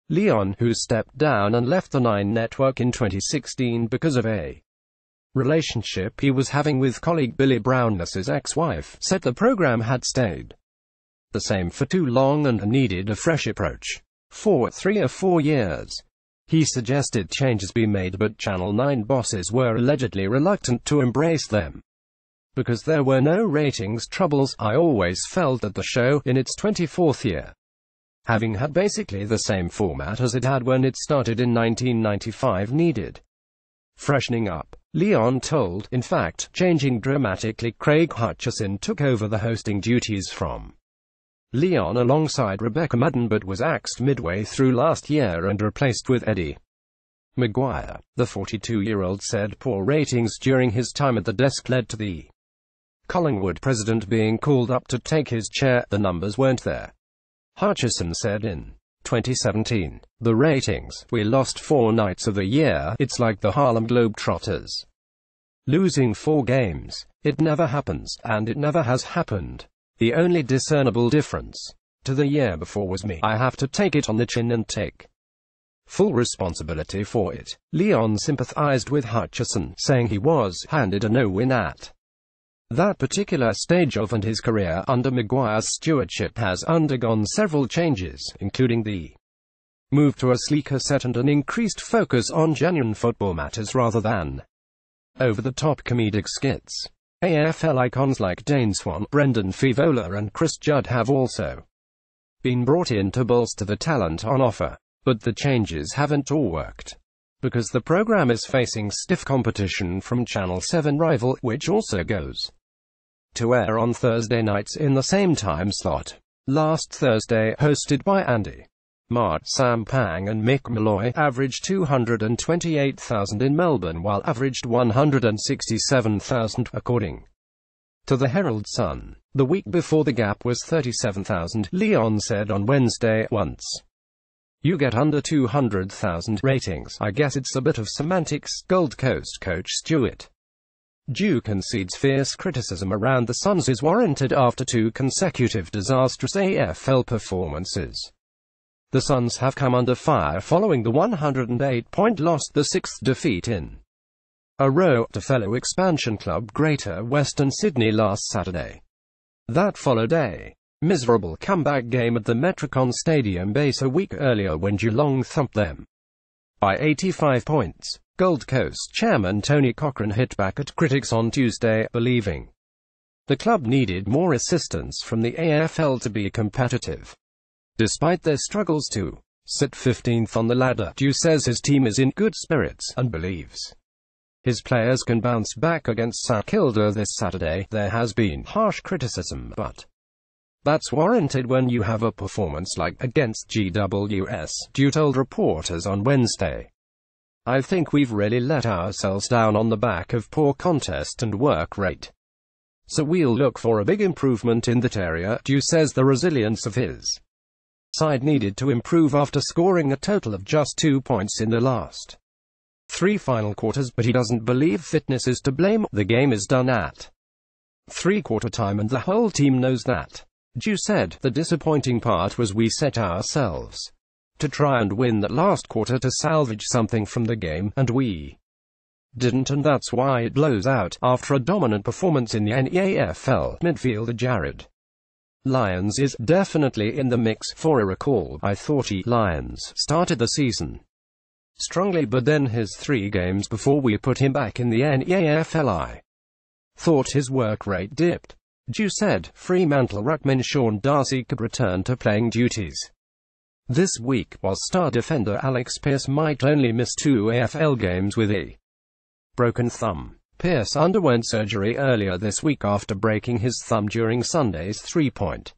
Lyon, who stepped down and left the Nine network in 2016 because of a relationship he was having with colleague Billy Brownless's ex-wife, said the program had stayed the same for too long and needed a fresh approach. For 3 or 4 years, he suggested changes be made, but Channel 9 bosses were allegedly reluctant to embrace them. Because there were no ratings troubles, I always felt that the show, in its 24th year, having had basically the same format as it had when it started in 1995, needed freshening up. Lyon told, in fact, changing dramatically. Craig Hutchison took over the hosting duties from Lyon alongside Rebecca Madden, but was axed midway through last year and replaced with Eddie Maguire. The 42-year-old said poor ratings during his time at the desk led to the Collingwood president being called up to take his chair. The numbers weren't there. Hutchison said in 2017, "The ratings, we lost 4 nights of the year. It's like the Harlem Globetrotters losing 4 games. It never happens, and it never has happened. The only discernible difference to the year before was me. I have to take it on the chin and take full responsibility for it." Lyon sympathized with Hutchison, saying he was handed a no-win at that particular stage of and his career under Maguire's stewardship has undergone several changes, including the move to a sleeker set and an increased focus on genuine football matters rather than over-the-top comedic skits. AFL icons like Dane Swan, Brendan Fevola and Chris Judd have also been brought in to bolster the talent on offer. But the changes haven't all worked, because the program is facing stiff competition from Channel 7 rival, which also goes to air on Thursday nights in the same time slot. Last Thursday, hosted by Andy Mart, Sam Pang and Mick Malloy, averaged 228,000 in Melbourne while averaged 167,000, according to the Herald Sun. The week before the gap was 37,000, Lyon said on Wednesday. Once you get under 200,000 ratings, I guess it's a bit of semantics. Gold Coast coach Stuart Dew concedes fierce criticism around the Suns is warranted after 2 consecutive disastrous AFL performances. The Suns have come under fire following the 108-point loss, the 6th defeat in a row, to fellow expansion club Greater Western Sydney last Saturday. That followed a miserable comeback game at the Metricon Stadium base a week earlier when Geelong thumped them by 85 points. Gold Coast chairman Tony Cochrane hit back at critics on Tuesday, believing the club needed more assistance from the AFL to be competitive. Despite their struggles to sit 15th on the ladder, Dew says his team is in good spirits and believes his players can bounce back against St Kilda this Saturday. There has been harsh criticism, but that's warranted when you have a performance like against GWS, Dew told reporters on Wednesday. I think we've really let ourselves down on the back of poor contest and work rate. So we'll look for a big improvement in that area. Dew says the resilience of his side needed to improve after scoring a total of just 2 points in the last 3 final quarters, but he doesn't believe fitness is to blame. The game is done at 3/4 time and the whole team knows that. Dew said, the disappointing part was we set ourselves to try and win that last quarter to salvage something from the game, and we didn't, and that's why it blows out. After a dominant performance in the NEAFL, midfielder Jared Lyons is definitely in the mix. For a recall, I thought Lyons started the season strongly, but then his 3 games before we put him back in the NEAFL, I thought his work rate dipped. Dew said Fremantle ruckman Sean Darcy could return to playing duties this week, while star defender Alex Pearce might only miss 2 AFL games with a broken thumb. Pearce underwent surgery earlier this week after breaking his thumb during Sunday's 3-point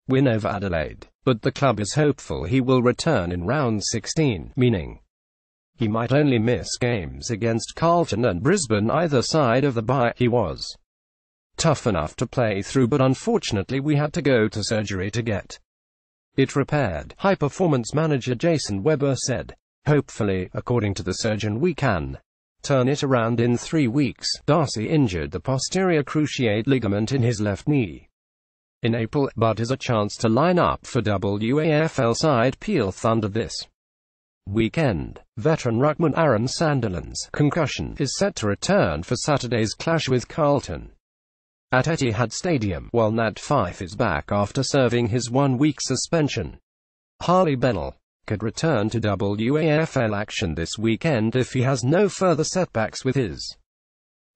win over Adelaide, but the club is hopeful he will return in round 16, meaning he might only miss games against Carlton and Brisbane either side of the bye. He was tough enough to play through, but unfortunately we had to go to surgery to get it repaired, high-performance manager Jason Webber said. Hopefully, according to the surgeon, we can turn it around in 3 weeks. Darcy injured the posterior cruciate ligament in his left knee in April, but is a chance to line up for WAFL side Peel Thunder this Weekend. Veteran ruckman Aaron Sandilands' concussion is set to return for Saturday's clash with Carlton at Etihad Stadium, while Nat Fyfe is back after serving his 1-week suspension. Harley Bennell could return to WAFL action this weekend if he has no further setbacks with his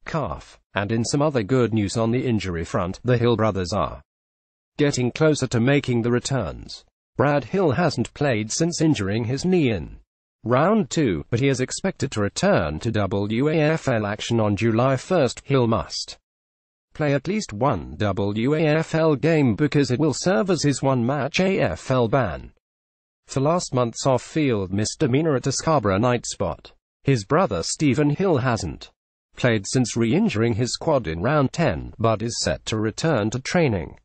calf. And in some other good news on the injury front, the Hill brothers are getting closer to making the returns. Brad Hill hasn't played since injuring his knee in round 2, but he is expected to return to WAFL action on July 1. Hill must play at least one WAFL game because it will serve as his one-match AFL ban for last month's off-field misdemeanor at a Scarborough night spot. His brother Stephen Hill hasn't played since re-injuring his quad in round 10, but is set to return to training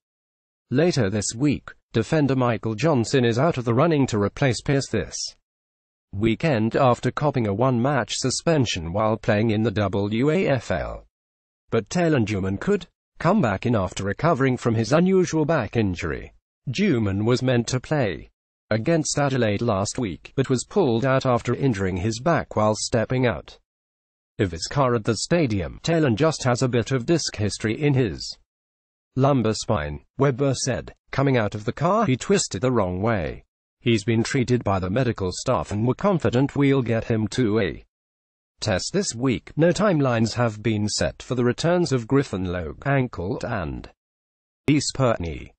later this week. Defender Michael Johnson is out of the running to replace Pearce this weekend after copping a one-match suspension while playing in the WAFL. But Taylor Duman could come back in after recovering from his unusual back injury. Duman was meant to play against Adelaide last week, but was pulled out after injuring his back while stepping out of his car at the stadium. Taylor just has a bit of disc history in his lumbar spine, Webber said. Coming out of the car, he twisted the wrong way. He's been treated by the medical staff and we're confident we'll get him to a test this week. No timelines have been set for the returns of Griffin Logue, ankle, and East Purtney.